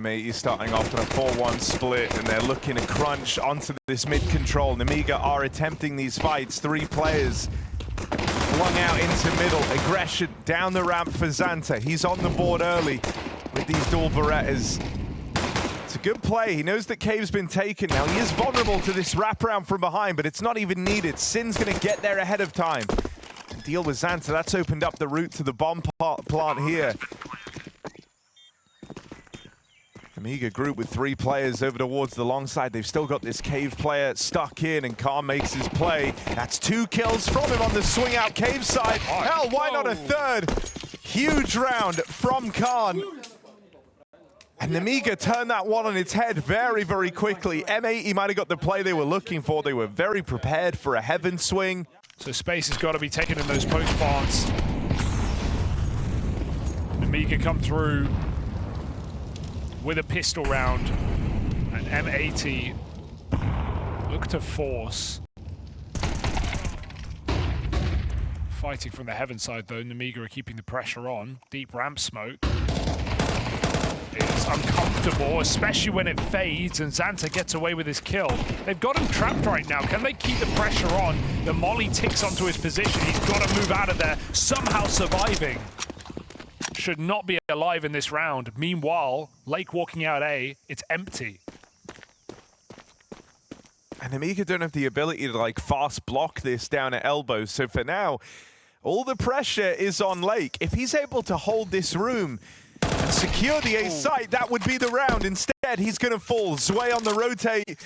M80 starting off in a 4-1 split, and they're looking to crunch onto this mid-control. Nemiga are attempting these fights. 3 players flung out into middle. Aggression down the ramp for Xanta. He's on the board early with these dual Berettas. It's a good play. He knows that Cave's been taken now. He is vulnerable to this wraparound from behind, but it's not even needed. Sin's going to get there ahead of time and deal with Xanta. That's opened up the route to the bomb plant here. Nemiga group with 3 players over towards the long side. They've still got this Cave player stuck in, and Khan makes his play. That's 2 kills from him on the swing out Cave side. Hell, why not a third? Huge round from Khan. And Nemiga turned that one on its head very, very quickly. M80 might have got the play they were looking for. They were very prepared for a heaven swing. So space has got to be taken in those post plants. Nemiga come through with a pistol round, and M80 look to force. Fighting from the heaven side though, Nemiga are keeping the pressure on. Deep ramp smoke. It's uncomfortable, especially when it fades and Xanta gets away with his kill. They've got him trapped right now. Can they keep the pressure on? The molly ticks onto his position. He's got to move out of there, somehow surviving. Should not be alive in this round. Meanwhile, Lake walking out A, it's empty. And Nemiga don't have the ability to like fast block this down at elbow. So for now, all the pressure is on Lake. If he's able to hold this room and secure the A site, that would be the round. Instead, he's going to fall. Zwei on the rotate.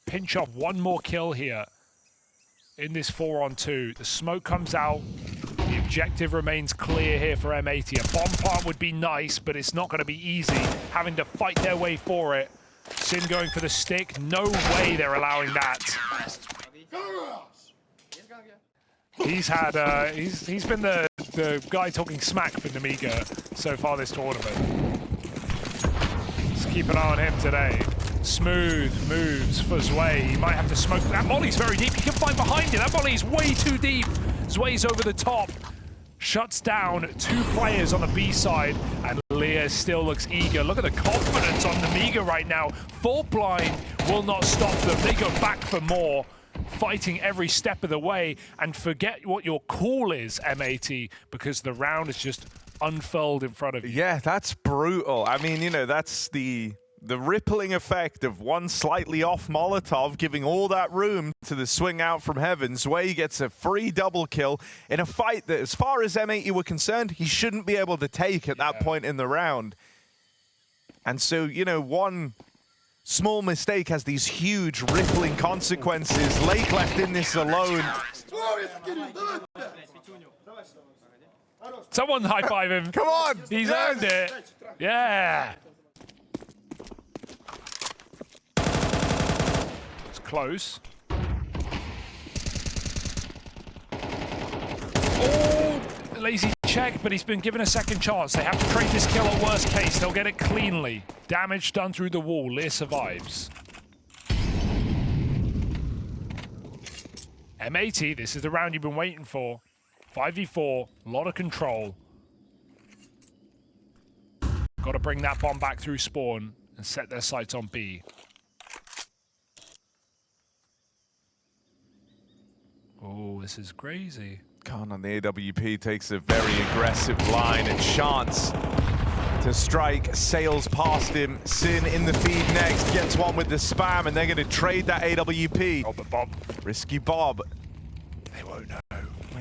Pinch off one more kill here in this 4-on-2. The smoke comes out. The objective remains clear here for M80. A bomb plant would be nice, but it's not going to be easy. Having to fight their way for it. Sin going for the stick. No way they're allowing that. He's had he's been the guy talking smack for Nemiga so far this tournament. Let's keep an eye on him today. Smooth moves for Zwei. He might have to smoke. That molly's very deep. He can find behind it. That molly is way too deep. Zwei's over the top. Shuts down 2 players on the B side, and Leah still looks eager. Look at the confidence on Nemiga right now. Full blind will not stop them. They go back for more, fighting every step of the way, and forget what your call is, M80, because the round is just unfurled in front of you. Yeah, that's brutal. I mean, you know, that's the rippling effect of one slightly off Molotov giving all that room to the swing out from heaven. Zwei gets a free double kill in a fight that, as far as M80 were concerned, he shouldn't be able to take at that point in the round. And so, you know, one small mistake has these huge rippling consequences. Lake left in this alone. Someone high-five him. Come on! He's earned it. Yeah. It's close. Oh, lazy check, but he's been given a second chance. They have to trade this kill at worst case. They'll get it cleanly. Damage done through the wall. Lear survives. M80, this is the round you've been waiting for. 5v4, a lot of control. Got to bring that bomb back through spawn and set their sights on B. Oh, this is crazy. Khan on the AWP takes a very aggressive line, and chance to strike, sails past him. Sin in the feed next, gets one with the spam, and they're going to trade that AWP. Oh, the bomb. Risky Bob. They won't know.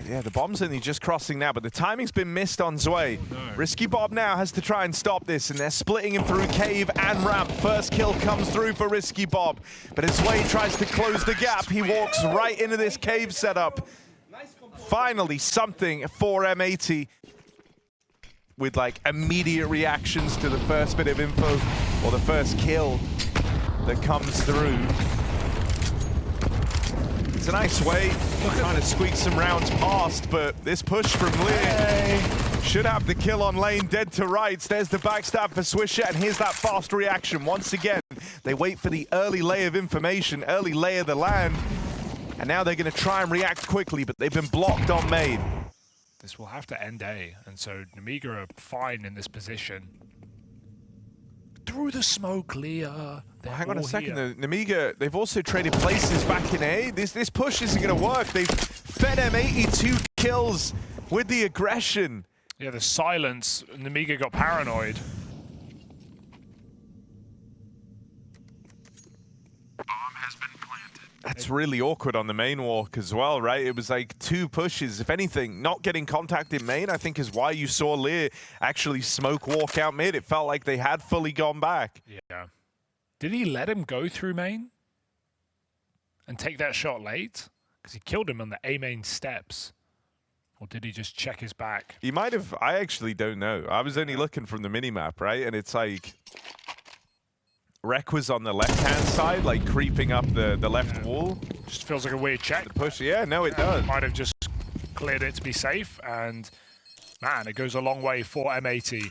Yeah, the bomb's only just crossing now, but the timing's been missed on Zwei. Oh, no. Risky Bob now has to try and stop this, and they're splitting him through cave and ramp. First kill comes through for Risky Bob, but as Zwei tries to close the gap, he walks right into this cave setup. Finally, something for M80 with like immediate reactions to the first bit of info or the first kill that comes through. It's a nice way to kind of squeak some rounds past, but this push from Lear should have the kill on lane, dead to rights. There's the backstab for Swisher, and here's that fast reaction. Once again, they wait for the early lay of information, early lay of the land, and now they're going to try and react quickly, but they've been blocked on main. This will have to end A, and so Nemiga are fine in this position. through the smoke, Leah. Well, hang on a second, though. Nemiga, they've also traded places back in A. This push isn't going to work. They've fed M80 2 kills with the aggression. Yeah, the silence. Nemiga got paranoid. That's really awkward on the main walk as well, right? It was like 2 pushes. If anything, not getting contact in main, I think, is why you saw Lear actually smoke walk out mid. It felt like they had fully gone back. Yeah. Did he let him go through main and take that shot late? Because he killed him on the A main steps. Or did he just check his back? He might have. I actually don't know. I was only looking from the minimap, right? And it's like Rek was on the left-hand side, like creeping up the left wall. Just feels like a weird check. The push, yeah, no, it does. Might have just cleared it to be safe, and man, it goes a long way for M80.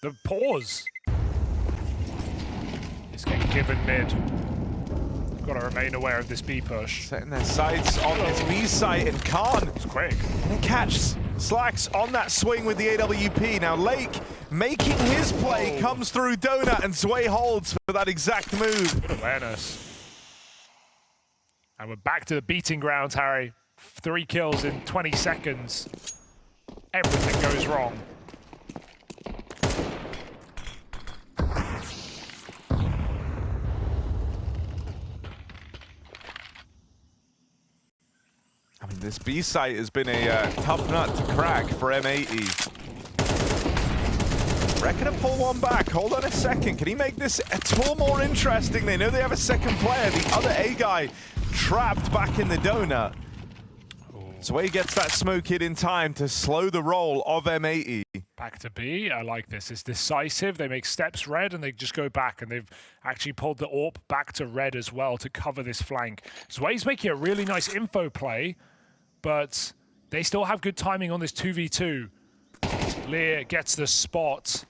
The pause is getting given mid. Got to remain aware of this B push. Setting their sights on this B site, and Khan It's quick. gonna catch Slacks on that swing with the AWP. Now Lake making his play, comes through Donut, and Sway holds for that exact move. Good awareness. And we're back to the beating grounds, Harry. 3 kills in 20 seconds. Everything goes wrong. I mean, this B site has been a tough nut to crack for M80. Rek gonna pull one back. Hold on a second. Can he make this at all more interesting? They know they have a second player. The other A guy trapped back in the donut. So he gets that smoke hit in time to slow the roll of M80. Back to B. I like this. It's decisive. They make steps red and they just go back, and they've actually pulled the AWP back to red as well to cover this flank. Zway's making a really nice info play, but they still have good timing on this 2v2. Lear gets the spot.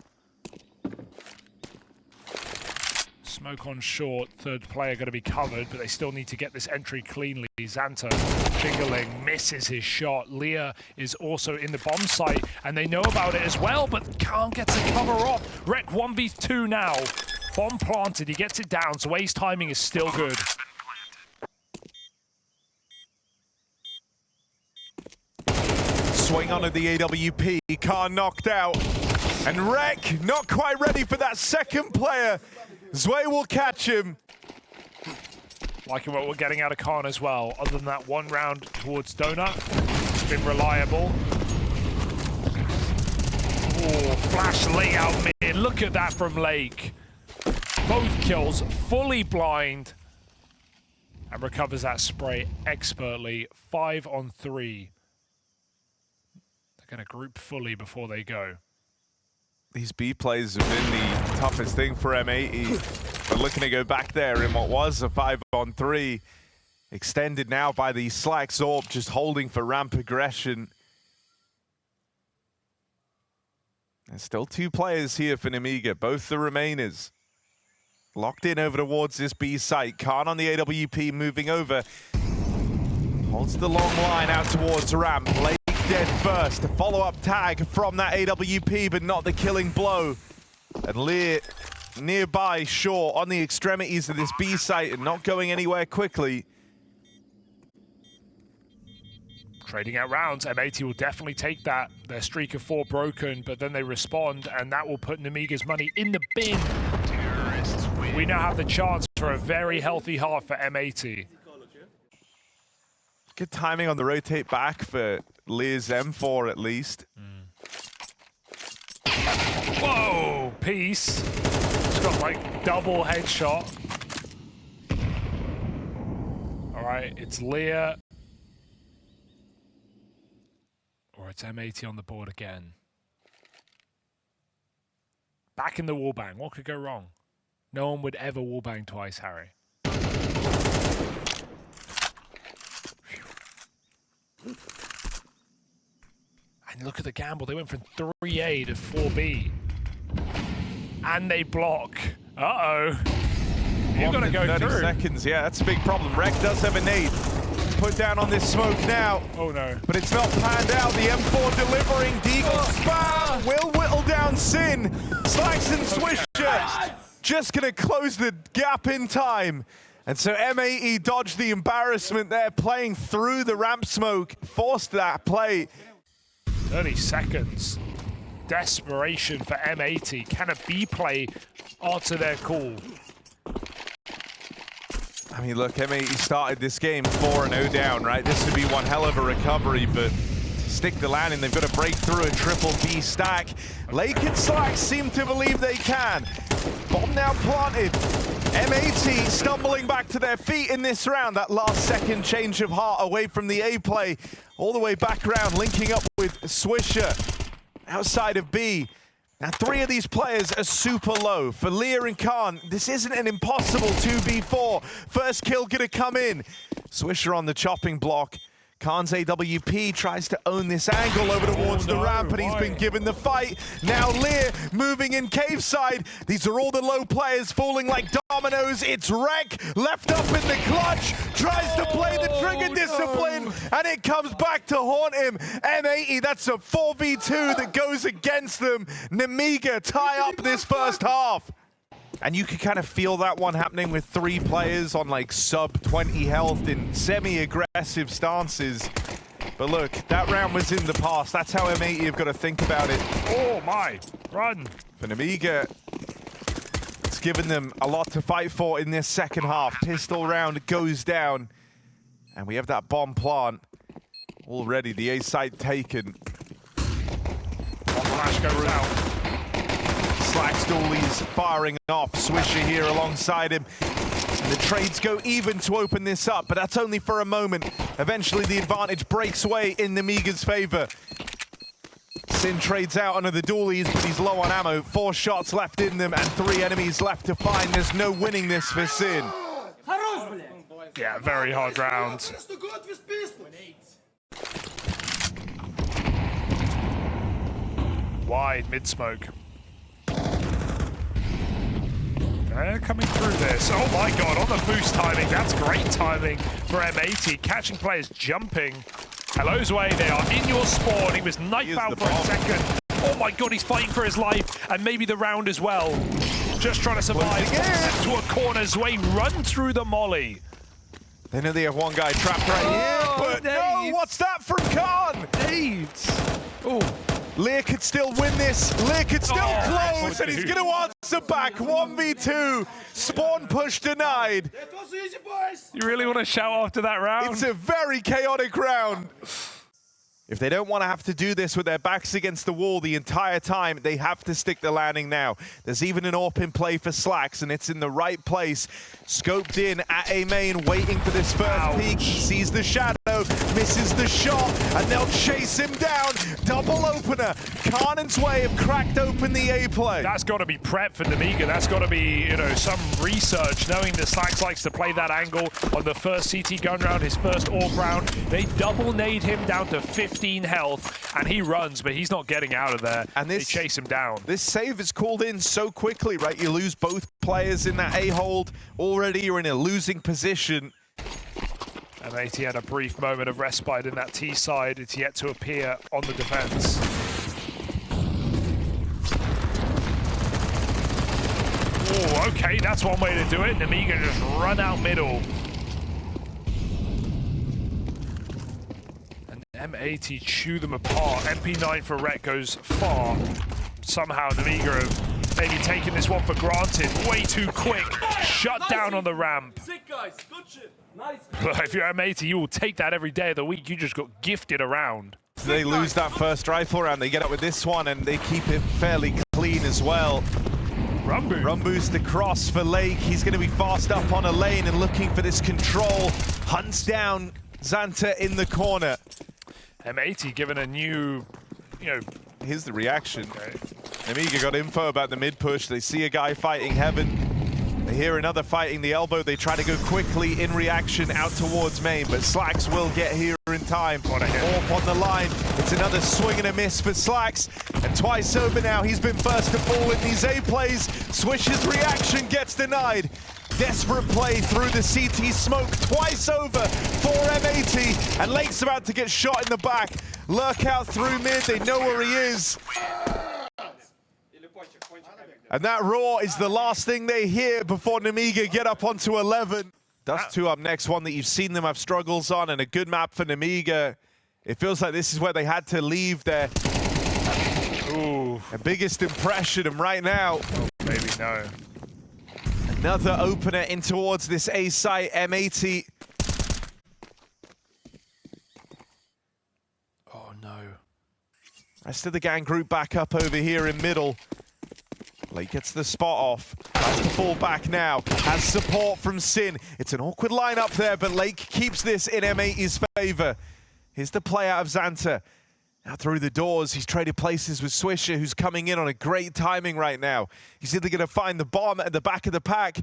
Smoke on short, third player going to be covered, but they still need to get this entry cleanly. Xanta jingling, misses his shot. Leah is also in the bomb site, and they know about it as well, but can't get to cover off. Rek 1v2 now. Bomb planted, he gets it down, so Ace timing is still good. Swing onto the AWP, Khan knocked out. And Rek not quite ready for that second player. Zway will catch him. Liking what we're getting out of Khan as well. Other than that one round towards Donut, it's been reliable. Oh, flash layout mid. Look at that from Lake. Both kills, fully blind. And recovers that spray expertly. 5 on 3. They're going to group fully before they go. These B plays have been the toughest thing for M80. But looking to go back there in what was a 5-on-3. Extended now by the Slack Zorb, just holding for ramp aggression. There's still 2 players here for Nemiga, both the remainers. Locked in over towards this B site. Khan on the AWP moving over. Holds the long line out towards ramp. Lake dead first. A follow-up tag from that AWP, but not the killing blow. And Lear nearby, sure, on the extremities of this B site and not going anywhere quickly. Trading out rounds, M80 will definitely take that. Their streak of 4 broken, but then they respond, and that will put Nemiga's money in the bin. We now have the chance for a very healthy half for M80. Good timing on the rotate back for Lear's M4 at least. Whoa, Peace. It's got like double headshot. All right, it's Lear. Or it's M80 on the board again. Back in the wallbang. What could go wrong? No one would ever wallbang twice, Harry. And look at the gamble. They went from 3A to 4B. And they block. Uh-oh. You've got to go 30 through. seconds, yeah, that's a big problem. Rek does have a nade. Put down on this smoke now. Oh no. But it's not panned out. The M4 delivering. Deagle spam will whittle down Sin. Slacks and Swisher. just going to close the gap in time. And so M80 dodged the embarrassment there, playing through the ramp smoke, forced that play. 30 seconds. Desperation for M80. Can a B play answer their call? I mean, look, M80 started this game 4-0 down, right? This would be one hell of a recovery, but to stick the landing, they've got to break through a triple B stack. Lake and Slack seem to believe they can. Bomb now planted. M80 stumbling back to their feet in this round. That last second change of heart away from the A play, all the way back around, linking up with Swisher outside of B. Now, 3 of these players are super low. For Lear and Khan, this isn't an impossible 2v4. First kill gonna come in. Swisher on the chopping block. Khan's AWP tries to own this angle over towards the ramp, and he's been given the fight. Now Lear moving in cave side. These are all the low players falling like dominoes. It's Rek left up in the clutch, tries to play the trigger discipline, and it comes back to haunt him. M80, that's a 4v2 that goes against them. Nemiga tie up this first half. And you can kind of feel that one happening with 3 players on like sub 20 health in semi-aggressive stances. But look, that round was in the past. That's how M80 have got to think about it. Oh my, run. For Nemiga, it's given them a lot to fight for in this second half. Pistol round goes down. And we have that bomb plant already. The A site taken. Flash goes out. Slack's Dooley's firing off. Swisher here alongside him. And the trades go even to open this up, but that's only for a moment. Eventually the advantage breaks away in Nemiga's favor. Sin trades out under the Doolies, but he's low on ammo. 4 shots left in them and 3 enemies left to find. There's no winning this for Sin. Yeah, very hard round. Wide mid-smoke. They're coming through this. Oh my god, on the boost timing. That's great timing for M80. Catching players jumping. Hello, Zwei. They are in your spawn. He was knife out for a second. Oh my god, he's fighting for his life. And maybe the round as well. Just trying to survive. To a corner. Zwei run through the molly. They know they have one guy trapped right here, but no, what's that from Khan? Nades. Oh. Lear could still win this. Lear could still close, and he's going to answer back. 1v2. Spawn push denied. That was easy, boys. You really want to shout after that round? It's a very chaotic round. If they don't want to have to do this with their backs against the wall the entire time, they have to stick the landing now. There's even an AWP in play for Slacks, and it's in the right place. Scoped in at A main, waiting for this first peek. Sees the shadow, misses the shot, and they'll chase him down. Double opener. Khan and Zwei have cracked open the A play. That's got to be prep for Nemiga. That's got to be, you know, some research, knowing that Slacks likes to play that angle on the first CT gun round, his first AWP round. They double nade him down to 15 health, and he runs, but he's not getting out of there. And they chase him down. This save is called in so quickly, right? You lose both players in that A hold. Already you're in a losing position. M80 had a brief moment of respite in that T side. It's yet to appear on the defense. Oh, okay, that's one way to do it. Nemiga just run out middle. And M80 chew them apart. MP9 for Rek goes far. Somehow Nemiga have maybe taken this one for granted. Way too quick. Shut down on the ramp. Sick, guys. Good shit. Nice. But if you're M80, you will take that every day of the week. You just got gifted a round. They lose that first rifle round. They get up with this one, and they keep it fairly clean as well. Rumbu. Rumbu's the cross for Lake. He's going to be fast up on a lane and looking for this control. Hunts down Xanta in the corner. M80 given a new, you know... Here's the reaction. Okay. Nemiga got info about the mid push. They see a guy fighting heaven. They hear another fighting the elbow. They try to go quickly in reaction out towards main, but Slacks will get here in time. AWP on the line. It's another swing and a miss for Slacks. And twice over now, he's been first to fall in these A plays. Swish's reaction gets denied. Desperate play through the CT smoke twice over for M80. And Lake's about to get shot in the back. Lurk out through mid. They know where he is. And that roar is the last thing they hear before Nemiga get up onto 11. Dust 2 up next, one that you've seen them have struggles on, and a good map for Nemiga. It feels like this is where they had to leave their biggest impression, and right now... Oh, maybe no. Another opener in towards this A site, M80. Oh, no. Rest of the gang group back up over here in middle. Lake gets the spot off, tries to fall back now, has support from Sin. It's an awkward lineup there, but Lake keeps this in M80's favor. Here's the play out of Xanta. Now through the doors, he's traded places with Swisher, who's coming in on a great timing right now. He's either going to find the bomb at the back of the pack,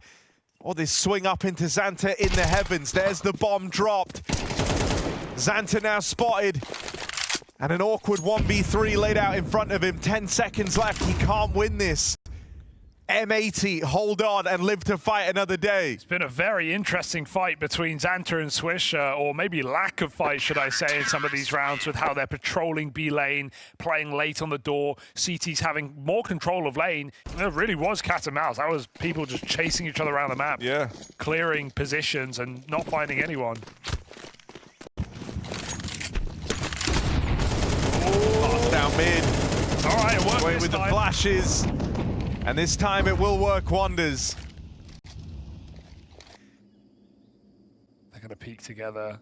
or this swing up into Xanta in the heavens. There's the bomb dropped. Xanta now spotted. And an awkward 1v3 laid out in front of him. 10 seconds left, he can't win this. M80, hold on and live to fight another day. It's been a very interesting fight between Xanta and Swish, or maybe lack of fight, should I say, in some of these rounds with how they're patrolling B lane, playing late on the door. CT's having more control of lane. It really was cat and mouse. That was people just chasing each other around the map. Yeah. Clearing positions and not finding anyone. Pass down mid. All right, it worked Away this with time. the flashes. And this time it will work wonders. They're going to peek together.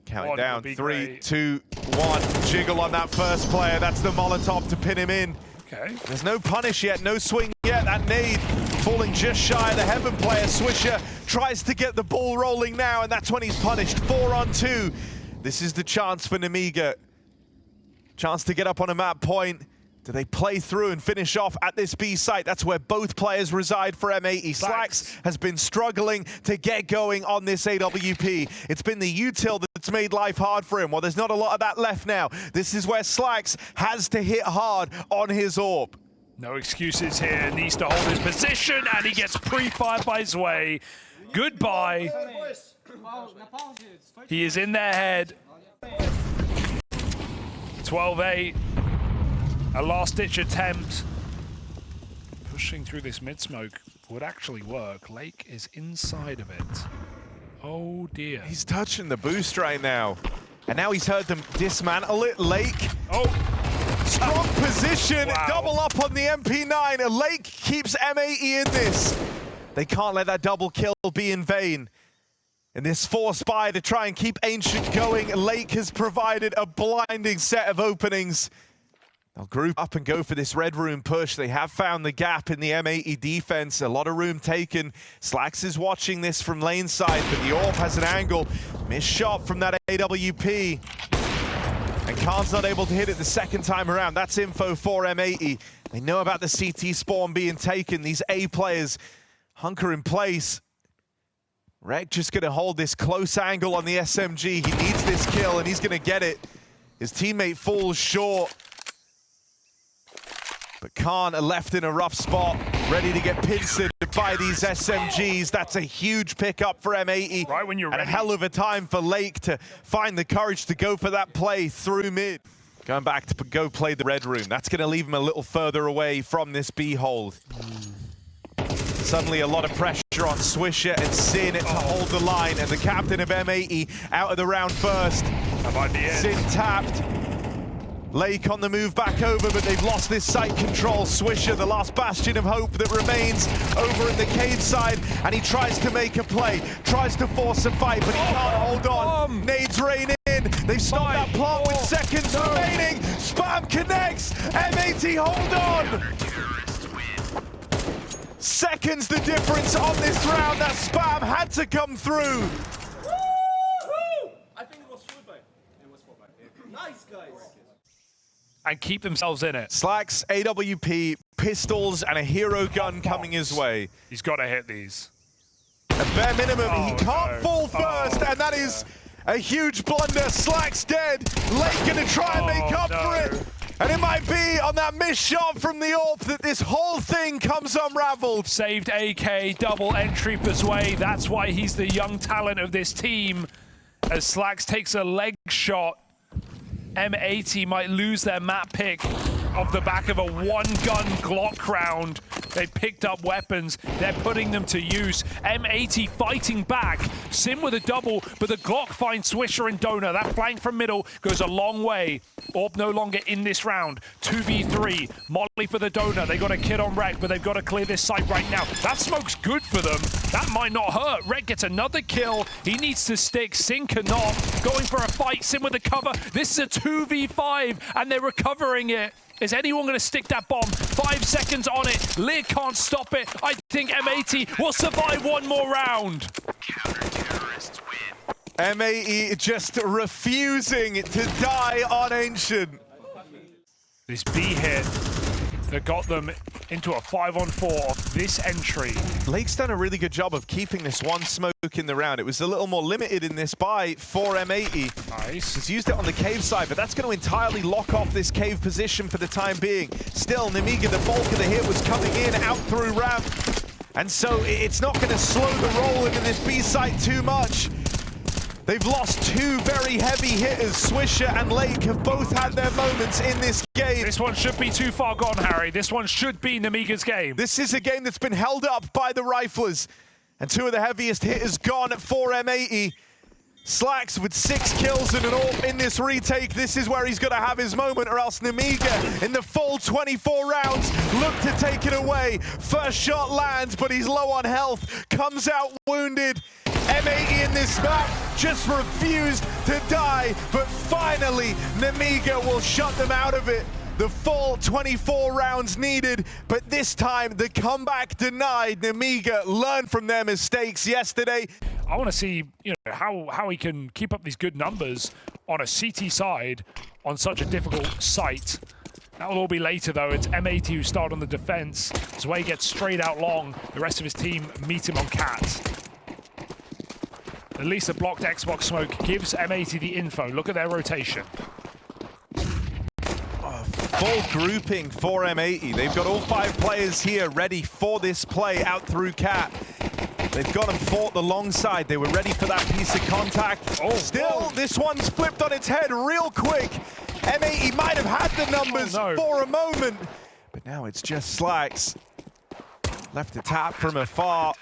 Counting One down, would be 3, great. 2, 1. Jiggle on that first player. That's the Molotov to pin him in. Okay. There's no punish yet, no swing yet. That nade falling just shy of the Heaven player. Swisher tries to get the ball rolling now, and that's when he's punished. 4 on 2. This is the chance for Nemiga. Chance to get up on a map point. Do they play through and finish off at this B site? That's where both players reside for M80. Slacks has been struggling to get going on this AWP. It's been the util that's made life hard for him. Well, there's not a lot of that left now. This is where Slacks has to hit hard on his AWP. No excuses here. Needs to hold his position, and he gets pre-fired by Zwei. Goodbye. He is in their head. 12-8. A last-ditch attempt. Pushing through this mid-smoke would actually work. Lake is inside of it. Oh, dear. He's touching the boost right now. And now he's heard them dismantle it. Lake. Oh. Strong position. Wow. Double up on the MP9. Lake keeps M80 in this. They can't let that double kill be in vain. In this force buy to try and keep Ancient going, Lake has provided a blinding set of openings. They'll group up and go for this red room push. They have found the gap in the M80 defense. A lot of room taken. Slacks is watching this from lane side, but the AWP has an angle. Missed shot from that AWP. And Khan's not able to hit it the second time around. That's info for M80. They know about the CT spawn being taken. These A players hunker in place. Rek just going to hold this close angle on the SMG. He needs this kill, and he's going to get it. His teammate falls short. But Khan are left in a rough spot, ready to get pincered by these SMGs. That's a huge pickup for M80. Right when you're and ready. a hell of a time for Lake to find the courage to go for that play through mid. Going back to go play the red room. That's going to leave him a little further away from this B hold. Suddenly a lot of pressure on Swisher and Sin to hold the line. And the captain of M80 out of the round first. That might be it. Sin tapped. Lake on the move back over, but they've lost this site control. Swisher, the last bastion of hope that remains over in the cave side, and he tries to make a play, tries to force a fight, but he can't hold on. Nades rain in. They've stopped that plant with seconds remaining. Spam connects. M80, hold on. Seconds the difference on this round. That Spam had to come through. I think it was 4 by. It was 4 by. Nice, guys. And keep themselves in it. Slacks, AWP, pistols, and a hero gun coming his way. He's got to hit these. At bare minimum, he can't no. fall first, and that is a huge blunder. Slacks dead. Lake gonna try and make up for it. And it might be on that missed shot from the AWP that this whole thing comes unraveled. Saved AK, double entry for Zwei. That's why he's the young talent of this team. As Slacks takes a leg shot, M80 might lose their map pick off the back of a one-gun Glock round. They picked up weapons. They're putting them to use. M80 fighting back. Sim with a double, but the Glock finds Swisher and Donor. That flank from middle goes a long way. Orb no longer in this round. 2v3. Molly for the Donor. They got a kid on Rek, but they've got to clear this site right now. That smoke's good for them. That might not hurt. Rek gets another kill. He needs to stick. Sin cannot. Going for a fight. Sim with the cover. This is a 2v5, and they're recovering it. Is anyone going to stick that bomb? 5 seconds on it. Lear can't stop it. I think M80 will survive one more round. M80 just refusing to die on Ancient. This B hit that got them into a 5-on-4 of this entry. Lake's done a really good job of keeping this one smoke in the round. It was a little more limited in this buy for M80. Nice. He's used it on the cave side, but that's going to entirely lock off this cave position for the time being. Still, Nemiga, the bulk of the hit was coming in out through ramp. And so it's not going to slow the roll into this B site too much. They've lost two very heavy hitters. Swisher and Lake have both had their moments in this game. This one should be too far gone, Harry. This one should be Nemiga's game. This is a game that's been held up by the Riflers. And two of the heaviest hitters gone for M80. Slacks with 6 kills and an AWP in this retake. This is where he's going to have his moment, or else Nemiga in the full 24 rounds look to take it away. First shot lands, but he's low on health. Comes out wounded. M80 in this map just refused to die, but finally Nemiga will shut them out of it. The full 24 rounds needed, but this time the comeback denied. Nemiga learned from their mistakes yesterday. I want to see, how he can keep up these good numbers on a CT side on such a difficult site. That will all be later, though. It's M80 who start on the defense. Zwei gets straight out long. The rest of his team meet him on Cat. At least a blocked Xbox smoke gives M80 the info. Look at their rotation. Full grouping for M80. They've got all 5 players here ready for this play out through Cat. They've got them fought the long side. They were ready for that piece of contact. Still, this one's flipped on its head real quick. M80 might have had the numbers for a moment, but now it's just Slacks. Left to tap from afar.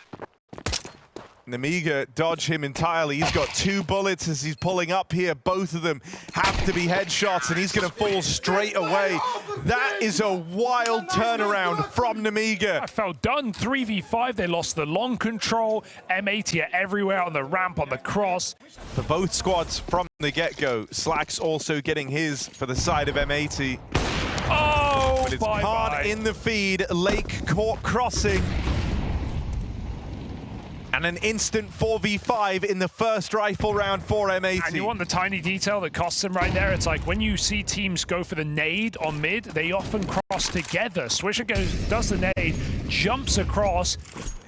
Nemiga dodge him entirely. He's got 2 bullets as he's pulling up here. Both of them have to be headshots, and he's going to fall straight away. That is a wild turnaround from Nemiga. I felt done. 3v5. They lost the long control. M80 are everywhere on the ramp, on the cross. For both squads from the get-go, Slacks also getting his for the side of M80. Oh, but it's Khan in the feed. Lake caught crossing. And an instant 4v5 in the first rifle round for M80. And you want the tiny detail that costs him right there? It's like when you see teams go for the nade on mid, they often cross together. Swisher does the nade, jumps across.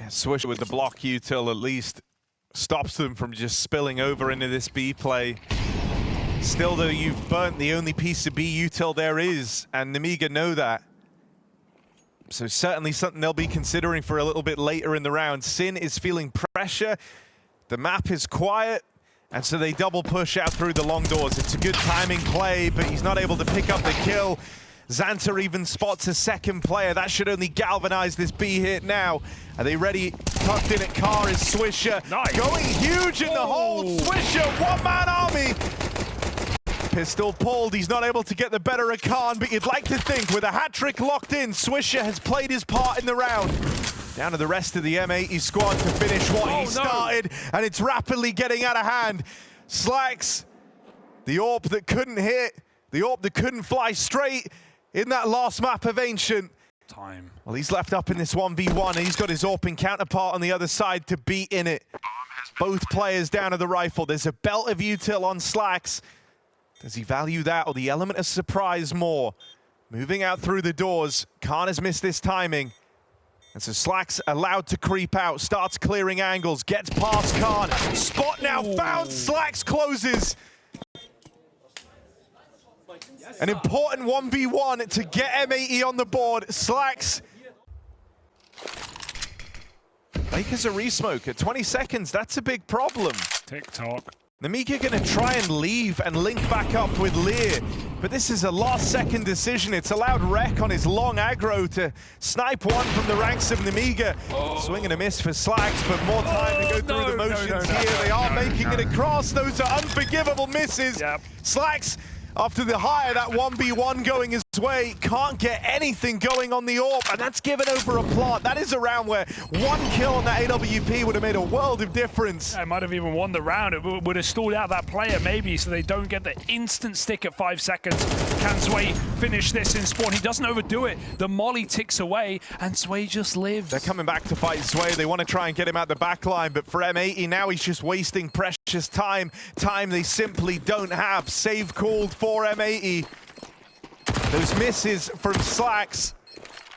Yeah, Swisher with the block util at least stops them from just spilling over into this B play. Still though, you've burnt the only piece of B util there is, and Nemiga know that. So certainly something they'll be considering for a little bit later in the round. Sin is feeling pressure. The map is quiet, and so they double push out through the long doors. It's a good timing play, but he's not able to pick up the kill. Xanta even spots a second player. That should only galvanize this B hit now. Are they ready? Tucked in at car is Swisher. Nice. Going huge in the hole. Swisher, one-man army. Pistol pulled, he's not able to get the better of Khan, but you'd like to think with a hat-trick locked in, Swisher has played his part in the round. Down to the rest of the M80 squad to finish what he started, and it's rapidly getting out of hand. Slacks, the AWP that couldn't hit, the AWP that couldn't fly straight in that last map of Ancient. Well, he's left up in this 1v1, and he's got his AWPing counterpart on the other side to beat in it. Both players down to the rifle. There's a belt of util on Slacks. Does he value that or the element of surprise more? Moving out through the doors. Khan has missed this timing. And so Slacks allowed to creep out, starts clearing angles, gets past Khan. Spot now found, Slacks closes. An important 1v1 to get M80 on the board. Slacks. Lakers a resmoke at 20 seconds, that's a big problem. TikTok. Nemiga gonna try and leave and link back up with Lear, but this is a last-second decision. It's allowed Rek on his long aggro to snipe one from the ranks of Nemiga. Swing and a miss for Slacks, but more time to go through the motions here. They are making it across. Those are unforgivable misses. Yep. Slacks, after the hire, that 1v1 going his way, can't get anything going on the AWP, and that's given over a plant. That is a round where one kill on that AWP would have made a world of difference. I might have even won the round. It would have stalled out that player maybe, so they don't get the instant stick at 5 seconds. Can Sway finish this in spawn? He doesn't overdo it. The molly ticks away, and Sway just lives. They're coming back to fight Sway. They want to try and get him out the back line, but for M80 now, he's just wasting precious time. Time they simply don't have. Save called for M80. Those misses from Slacks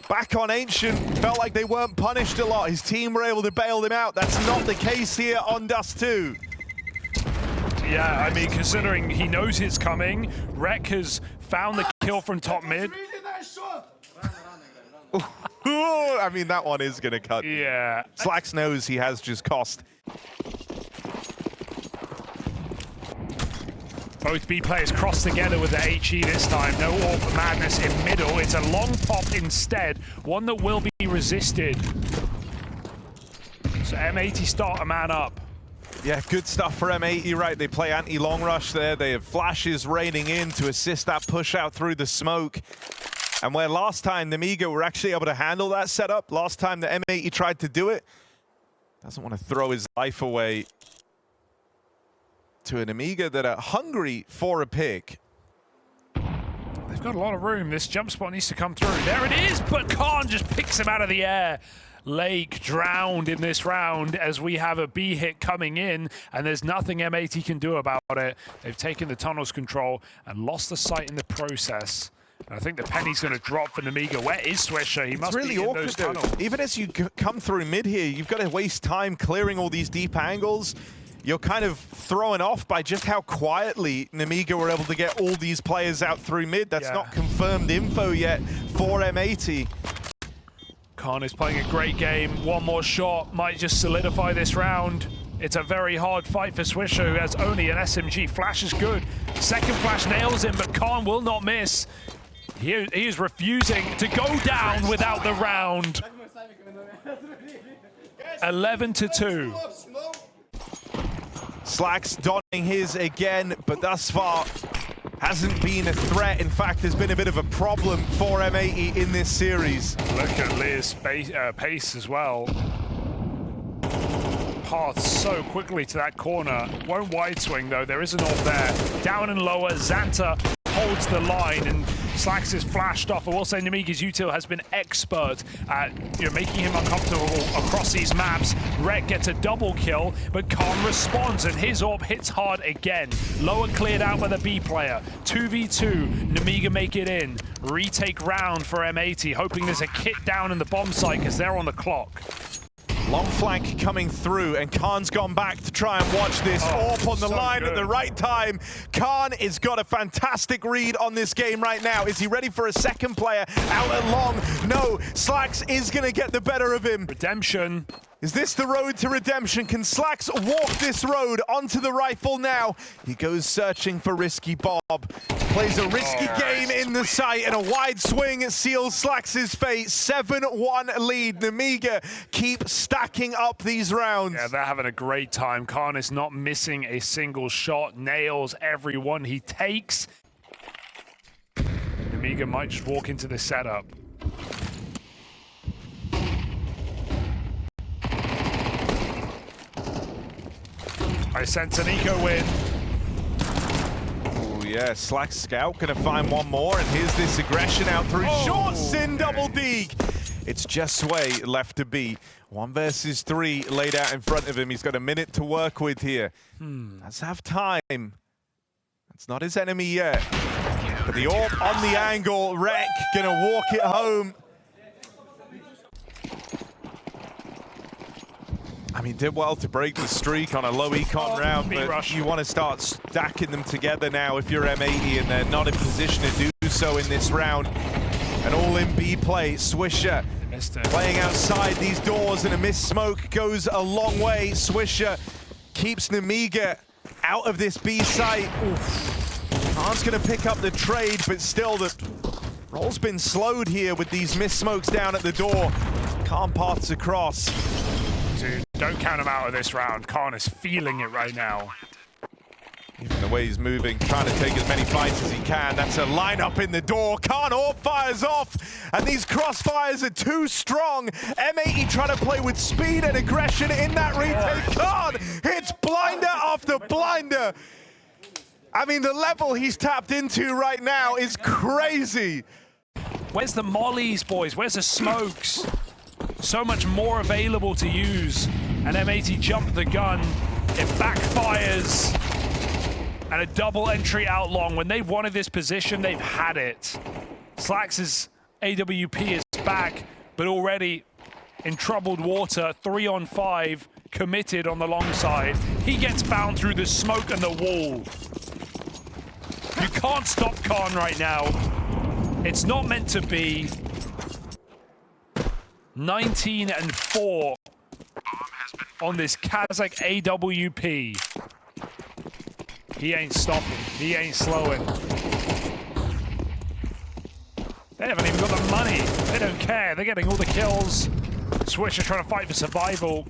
back on Ancient felt like they weren't punished a lot. His team were able to bail him out. That's not the case here on Dust 2. Yeah, I mean, considering he knows it's coming, Rek has found the kill from top mid. I mean, that one is going to cut. Yeah. Slacks knows he has just cost. Both B players cross together with the HE this time. No AWP madness in middle. It's a long pop instead, one that will be resisted. So M80 start a man up. Yeah, good stuff for M80, right? They play anti-long rush there. They have flashes raining in to assist that push out through the smoke. And where last time Nemiga were actually able to handle that setup, last time the M80 tried to do it, doesn't want to throw his life away to an Nemiga that are hungry for a pick. They've got a lot of room. This jump spot needs to come through. There it is, but Khan just picks him out of the air. Lake drowned in this round as we have a B hit coming in, and there's nothing M80 can do about it. They've taken the tunnel's control and lost the site in the process. And I think the penny's going to drop for Nemiga. Where is Swisher? He must really be in awkward, those though. tunnels. Even as you come through mid here, you've got to waste time clearing all these deep angles. You're kind of thrown off by just how quietly Nemiga were able to get all these players out through mid. That's not confirmed info yet for M80. Khan is playing a great game. One more shot might just solidify this round. It's a very hard fight for Swisher, who has only an SMG. Flash is good. Second flash nails him, but Khan will not miss. He is refusing to go down without the round. 11-2. Slacks donning his again, but thus far hasn't been a threat. In fact, there's been a bit of a problem for M80 in this series. Look at Lear's pace as well. Path so quickly to that corner. Won't wide swing though. There is an AWP there. Down and lower. Xanta holds the line, and Slacks is flashed off. I will say Nemiga's util has been expert at making him uncomfortable across these maps. Rek gets a double kill, but Khan responds, and his AWP hits hard again. Lower cleared out by the B player. 2v2, Nemiga make it in. Retake round for M80, hoping there's a kit down in the bomb site because they're on the clock. Long flank coming through, and Khan's gone back to try and watch this. AWP on the line at the right time. Khan has got a fantastic read on this game right now. Is he ready for a second player out at long? No, Slacks is going to get the better of him. Redemption. Is this the road to redemption? Can Slacks walk this road onto the rifle now? He goes searching for Risky Bob. Plays a risky game in the sight, and a wide swing seals Slacks' fate. 7-1 lead. Nemiga keep stacking up these rounds. Yeah, they're having a great time. Khan is not missing a single shot. Nails every one he takes. Nemiga might just walk into the setup. I sense an eco win. Oh yeah, Slack Scout gonna find one more, and here's this aggression out through short sin double dig. It's just Sway left to be. 1 versus 3 laid out in front of him. He's got a minute to work with here. Let's have time. That's not his enemy yet. But the AWP on the angle. Rek gonna walk it home. I mean, did well to break the streak on a low econ round, but you want to start stacking them together now if you're M80, and they're not in position to do so in this round. An all-in B play. Swisher playing outside these doors, and a missed smoke goes a long way. Swisher keeps Nemiga out of this B site. Khan's going to pick up the trade, but still the roll's been slowed here with these mist smokes down at the door. Khan paths across. Dude, don't count him out of this round. Khan is feeling it right now. Even the way he's moving, trying to take as many fights as he can. That's a lineup in the door. Khan all fires off, and these crossfires are too strong. M80 trying to play with speed and aggression in that retake. Khan hits blinder after blinder. I mean, the level he's tapped into right now is crazy. Where's the mollies, boys? Where's the smokes? So much more available to use. And M80 jumped the gun. It backfires. And a double entry out long. When they've wanted this position, they've had it. Slax's AWP is back, but already in troubled water. 3 on 5, committed on the long side. He gets found through the smoke and the wall. You can't stop Khan right now. It's not meant to be. 19-4 on this Kazakh AWP. He ain't stopping. He ain't slowing. They haven't even got the money. They don't care. They're getting all the kills. Switch are trying to fight for survival.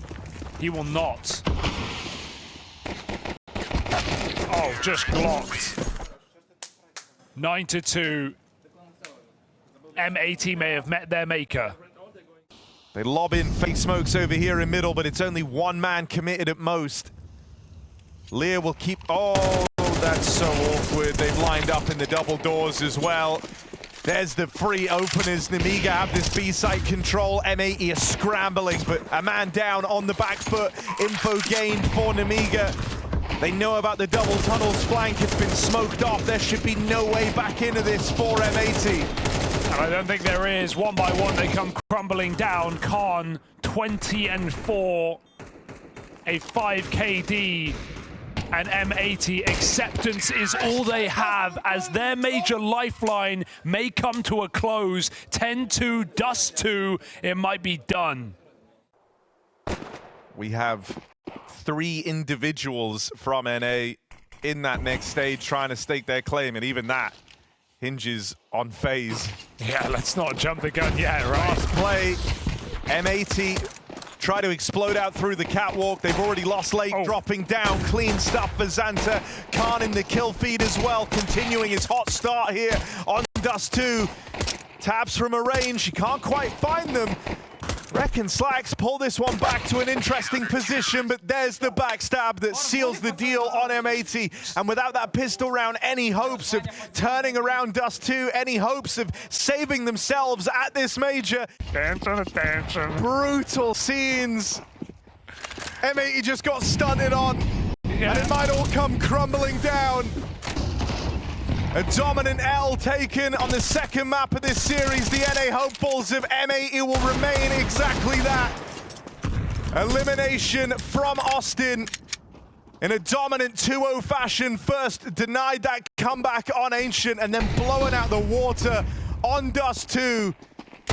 He will not. Oh, just blocked. 9-2. M80 may have met their maker. They lob in fake smokes over here in middle, but it's only one man committed at most. Lear will keep... Oh, that's so awkward. They've lined up in the double doors as well. There's the free openers. Nemiga have this B site control. M80 are scrambling, but a man down on the back foot. Info gained for Nemiga. They know about the double tunnels flank. It's been smoked off. There should be no way back into this for M80. And I don't think there is. One by one, they come crumbling down. Khan, 20-4. A 5 KD. And M80, acceptance is all they have as their major lifeline may come to a close. 10-2, dust 2, it might be done. We have 3 individuals from NA in that next stage trying to stake their claim, and even that hinges on FaZe. Yeah, let's not jump the gun yet, right? Last play, M80 try to explode out through the catwalk. They've already lost late, dropping down. Clean stuff for Xanta. Khan in the kill feed as well, continuing his hot start here on Dust 2. Tabs from a range, he can't quite find them. Reckon Slacks pull this one back to an interesting position, but there's the backstab that seals the deal on M80. And without that pistol round, any hopes of turning around Dust 2, any hopes of saving themselves at this major. Brutal scenes. M80 just got stunted on, and it might all come crumbling down. A dominant L taken on the second map of this series. The NA hopefuls of M80 will remain exactly that. Elimination from Austin in a dominant 2-0 fashion. First denied that comeback on Ancient and then blowing out the water on Dust 2.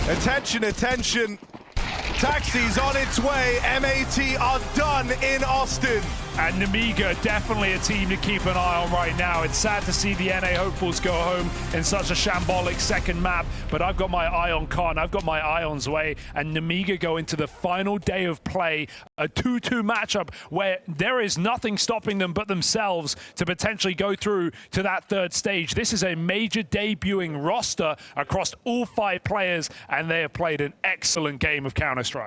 Attention, attention. Taxi's on its way. M80 are done in Austin. And Nemiga, definitely a team to keep an eye on right now. It's sad to see the NA hopefuls go home in such a shambolic second map, but I've got my eye on Khan, I've got my eye on Zwei, and Nemiga go into the final day of play, a 2-2 matchup where there is nothing stopping them but themselves to potentially go through to that third stage. This is a major debuting roster across all 5 players, and they have played an excellent game of Counter-Strike.